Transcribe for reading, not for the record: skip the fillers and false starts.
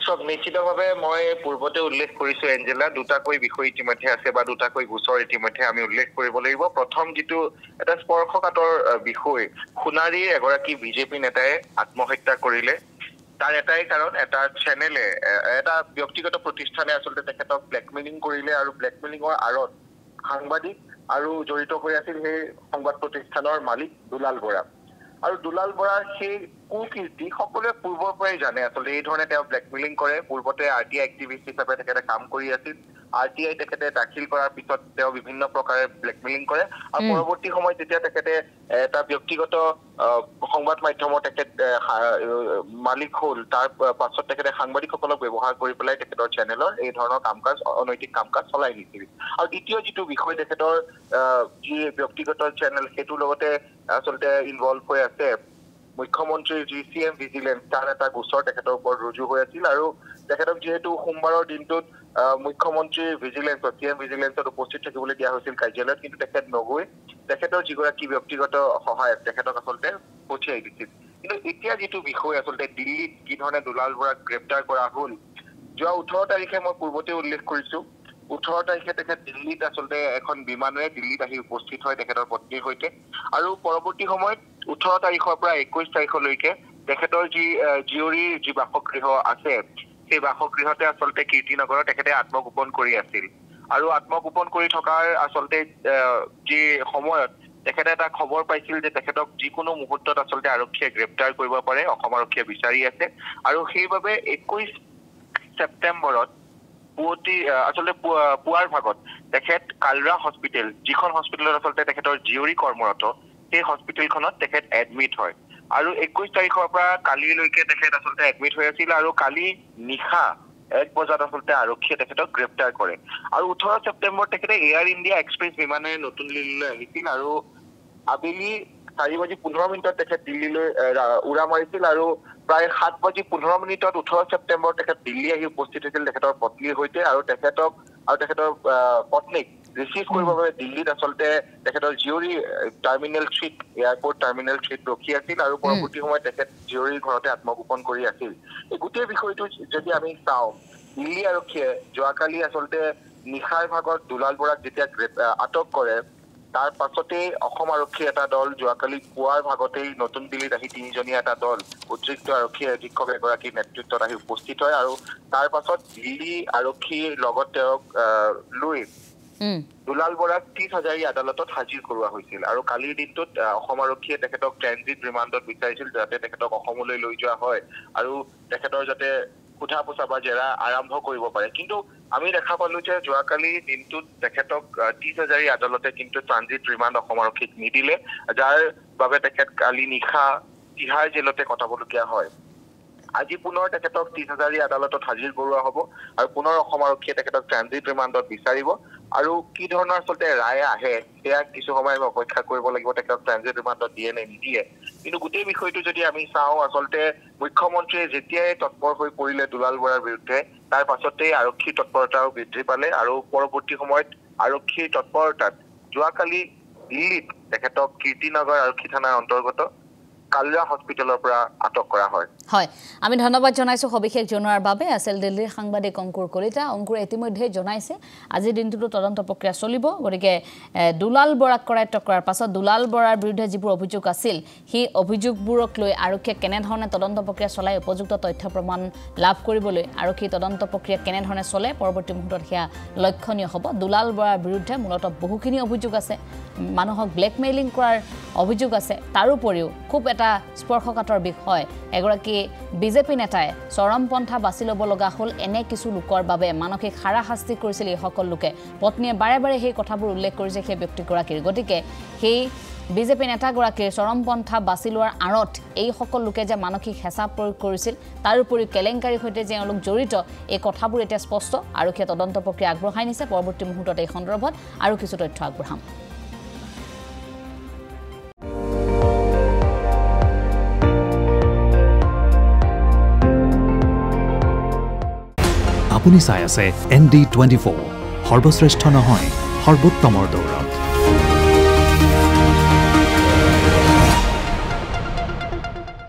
সব নিশ্চিতভাৱে মই পূৰ্বতে উল্লেখ কৰিছো এঞ্জেলা দুটাকৈ বিষয় ইতিমধ্যে আছে বা দুটাকৈ গোচৰ ইতিমধ্যে আমি উল্লেখ কৰিব লাগিব প্ৰথম যেটো এটা স্পৰ্শকাতৰ বিষয় খুনাৰীৰ এগৰাকী বিজেপি নেতাই আত্মহত্যা কৰিলে তাৰ এটাই কাৰণ এটা চেনেলে এটা ব্যক্তিগত প্ৰতিষ্ঠানে আসলে তেখেতক ব্লেকমেইলিং কৰিলে আৰু ব্লেকমেইলিংৰ আৰত সাংবাদিক আৰু জড়িত হৈ আছিল সেই সংবাদ প্ৰতিষ্ঠানৰ মালিক দুলাল বৰা আৰু দুলাল বৰাৰ সেই কুকীৰ্তি সকলোৱে পূৰ্বৰ পৰাই জানে আসলে এই ধৰণে তেওঁ ব্লেকমেইলিং কৰে পূৰ্বতে আৰটিআই এক্টিভিষ্ট হিচাপে তেখেতে কাম কৰি আছিল আৰটিআই তেখেতে দাখিল কৰাৰ পিছত তেওঁ বিভিন্ন প্ৰকাৰে ব্লেকমেইলিং কৰে আৰু পৰৱৰ্তী সময়ত যেতিয়া তেখেতে এটা ব্যক্তিগত সংবাদ মাধ্যমৰ তেখেত মালিক হল তাৰ পাছত তেখেতে সাংবাদিকসকলক ব্যৱহাৰ কৰি পেলাই তেখেতৰ চেনেলৰ এই ধৰণৰ কামকাজ অনৈতিক কামকাজ চলাই নিছিল আৰু দ্বিতীয় যেটো বিষয় তেখেতৰ যি ব্যক্তিগত চেনেল হেতুৰ লগতে আসলে ইনভলভ হৈ আছে মুখ্যমন্ত্ৰী জিচিএম ভিজিলেন্স তাৰ এটা গোচৰ তেখেতৰ ওপৰত ৰুজু হৈ আছিল আৰু তেখেতক যেহেতু সোমবাৰৰ দিনটোত মুখ্যমন্ত্ৰী ভিজিলেন্সত চিএম ভিজিলেন্সত উপস্থিত থাকিবলৈ দিয়া হৈছিল কাৰ্যালয়ত কিন্তু তেখেত নগৈ তেখেতৰ যিগৰাকী ব্যক্তিগত সহায়ক তেখেতক আসলে পঠিয়াই দিছিল কিন্তু এতিয়া যেটো বিষয় আসলে দিল্লীত কি ধৰণে দুলাল বৰাক গ্ৰেপ্তাৰ কৰা হ'ল যোৱা 18 তাৰিখে মই পূৰ্বতে উল্লেখ কৰিছো 18 তাৰিখে তেখেত দিল্লীত আসলে এখন বিমানেৰে দিল্লীত আহি উপস্থিত হয় তেখেতৰ পত্নীৰ সৈতে আৰু পৰৱৰ্তী সময়ত 18 তাৰিখৰ পৰা 21 তাৰিখলৈকে তেখেতৰ যি জিয়ৰীৰ যি বাসগৃহ আছে সেই বাসগৃহতে আসলে কীৰ্তিনগৰত তেখেতে আত্মগোপন কৰি আছিল আৰু আত্মগোপন কৰি থকাৰ আসলে যি সময়ত তেখেতে এটা খবৰ পাইছিল যে তেখেতক যিকোনো মুহূৰ্তত আসলে আৰক্ষীয়ে গ্ৰেপ্তাৰ কৰিব পাৰে অসম আৰক্ষীয়ে বিচাৰি আছে আৰু সেইবাবে 21 ছেপ্টেম্বৰত আসলে পুৱাৰ ভাগত তেখেত কালৰা হস্পিটেল যিখন হস্পিটেলত আসলে তেখেতৰ জিয়ৰী কৰ্মৰত সেই হস্পিটেলখনত তেখেত এডমিট হয় আৰু 21 তাৰিখৰ পৰা কালিলৈকে তেখেত আসলে এডমিট হৈ আছিল আৰু কালি নিশা 1 বজাত আসলে আৰক্ষীয়ে তেখেতক গ্ৰেপ্তাৰ কৰে আৰু 18 ছেপ্টেম্বৰ তেখেতে এয়াৰ ইণ্ডিয়া এক্সপ্ৰেছ বিমানেৰে নতুন দিল্লীলৈ আহিছিল আৰু আবেলি 4:15 তেখেত দিল্লীলৈ উৰা মাৰিছিল আৰু প্ৰায় 7:15 18 ছেপ্টেম্বৰ তেখেত দিল্লী আহি উপস্থিত হৈছিল তেখেতৰ পত্নীৰ সৈতে আৰু তেখেতৰ পত্নীক ৰিচিভ কৰিবৰ বাবে দিল্লীত আসলে তেখেতৰ জিয়ৰী টাৰ্মিনেল 3 এয়াৰপোৰ্ট টাৰ্মিনেল 3 ৰখি আছিল আৰু পৰৱৰ্তী সময়ত তেখেত জিয়ৰীৰ ঘৰতে আত্মগোপন কৰি আছিল এই গোটেই বিষয়টো যদি আমি চাওঁ দিল্লী আৰক্ষীয়ে যোৱাকালি আসলে নিশাৰ ভাগত দুলাল বৰাক যেতিয়া আটক কৰে তাৰ পাছতে অসম আৰক্ষী এটা দল যোৱাকালি পুৱাৰ ভাগতেই নতুন দিল্লীত আহি তিনিজনীয়া এটা দল উদ্ৰিক্ত আৰক্ষী অধীক্ষক এগৰাকী নেতৃত্বত আহি উপস্থিত হয় আৰু তাৰ পাছত দিল্লী আৰক্ষীৰ লগত তেওঁক লৈ দুলাল বৰাক 30,000 আদালতত হাজিৰ কৰোৱা হৈছিল আৰু কালিৰ দিনটোত অসম আৰক্ষীয়ে তেখেতক ট্ৰেনজিট ৰিমাণ্ডত বিচাৰিছিল যাতে তেখেতক অসমলৈ লৈ যোৱা হয় আৰু তেখেতৰ যাতে কোঠা পোছা বা জেৰা আৰম্ভ কৰিব পাৰে কিন্তু আমি দেখা পালো যে যোৱাকালি দিনটোত তেখেতক 30,000 আদালতে কিন্তু ট্ৰানজিট ৰিমাণ্ড অসম আৰক্ষীক নিদিলে যাৰ বাবে তেখেত কালি নিশা তিহাৰ জেলতে কটাবলগীয়া হয় আজি পুনৰ তেখেতক 30,000 আদালতত হাজিৰ কৰোৱা হ'ব আৰু পুনৰ অসম আৰক্ষীয়ে তেখেতক ট্ৰানজিট ৰিমাণ্ডত বিচাৰিব আৰু কি ধৰণৰ আসলে ৰায় আহে সেয়া কিছু সময় অপেক্ষা কৰিব লাগিব তেখেতক ট্ৰানজিট ৰিমাণ্ডত দিয়ে নে নিদিয়ে কিন্তু গোটেই বিষয়টো যদি আমি চাওঁ আসলে মুখ্যমন্ত্ৰীয়ে যেতিয়াই তৎপৰ হৈ পৰিলে দুলাল বৰাৰ বিৰুদ্ধে তাৰ পাছতেই আৰক্ষী তৎপৰতাও বৃদ্ধি পালে আৰু পৰৱৰ্তী সময়ত আৰক্ষীৰ তৎপৰতাত যোৱাকালি দিল্লীত তেখেতক কীৰ্তিনগৰ আৰক্ষী থানাৰ অন্তৰ্গত কালৰা হস্পিটেলৰ পৰা আটক কৰা হয় হয় আমি ধন্যবাদ জনাইছো সবিশেষ জনোৱাৰ বাবে আছিল দিল্লীৰ সাংবাদিক অংকুৰ কলিতা অংকুৰ ইতিমধ্যে জনাইছে আজি দিনটোতো তদন্ত প্ৰক্ৰিয়া চলিব গতিকে দুলাল বৰাক কৰায়ত্ব কৰাৰ পাছত দুলাল বৰাৰ বিৰুদ্ধে যিবোৰ অভিযোগ আছিল সেই অভিযোগবোৰক লৈ আৰক্ষীয়ে কেনেধৰণে তদন্ত প্ৰক্ৰিয়া চলাই উপযুক্ত তথ্য প্ৰমাণ লাভ কৰিবলৈ আৰক্ষী তদন্ত প্ৰক্ৰিয়া কেনেধৰণে চলে পৰৱৰ্তী মুহূৰ্তত সেয়া লক্ষণীয় হ'ব দুলাল বৰাৰ বিৰুদ্ধে মূলতঃ বহুখিনি অভিযোগ আছে মানুহক ব্লেকমেইলিং কৰাৰ অভিযোগ আছে তাৰোপৰিও খুব এটা স্পৰ্শকাতৰ বিষয় এগৰাকী বিজেপি নেতাই চৰমপন্থা বাছি ল'ব লগা হ'ল এনে কিছু লোকৰ বাবে মানসিক হাৰাশাস্তি কৰিছিল এই সকল লোকে পত্নীয়ে বাৰে বাৰে সেই কথাবোৰ উল্লেখ কৰিছে সেই ব্যক্তিগৰাকীৰ গতিকে সেই বিজেপি নেতাগৰাকীৰ চৰমপন্থা বাছি লোৱাৰ আঁৰত এই সকল লোকে যে মানসিক হেঁচা প্ৰয়োগ কৰিছিল তাৰোপৰি কেলেংকাৰীৰ সৈতে যে তেওঁলোক জড়িত এই কথাবোৰ এতিয়া স্পষ্ট আৰক্ষীয়ে তদন্ত প্ৰক্ৰিয়া আগবঢ়াই নিছে পৰৱৰ্তী মুহূৰ্তত এই সন্দৰ্ভত আৰু কিছু তথ্য আগবঢ়াম আপুনি চাই আছে ND24 সৰ্বশ্ৰেষ্ঠ নহয় সৰ্বোত্তমৰ দৌৰ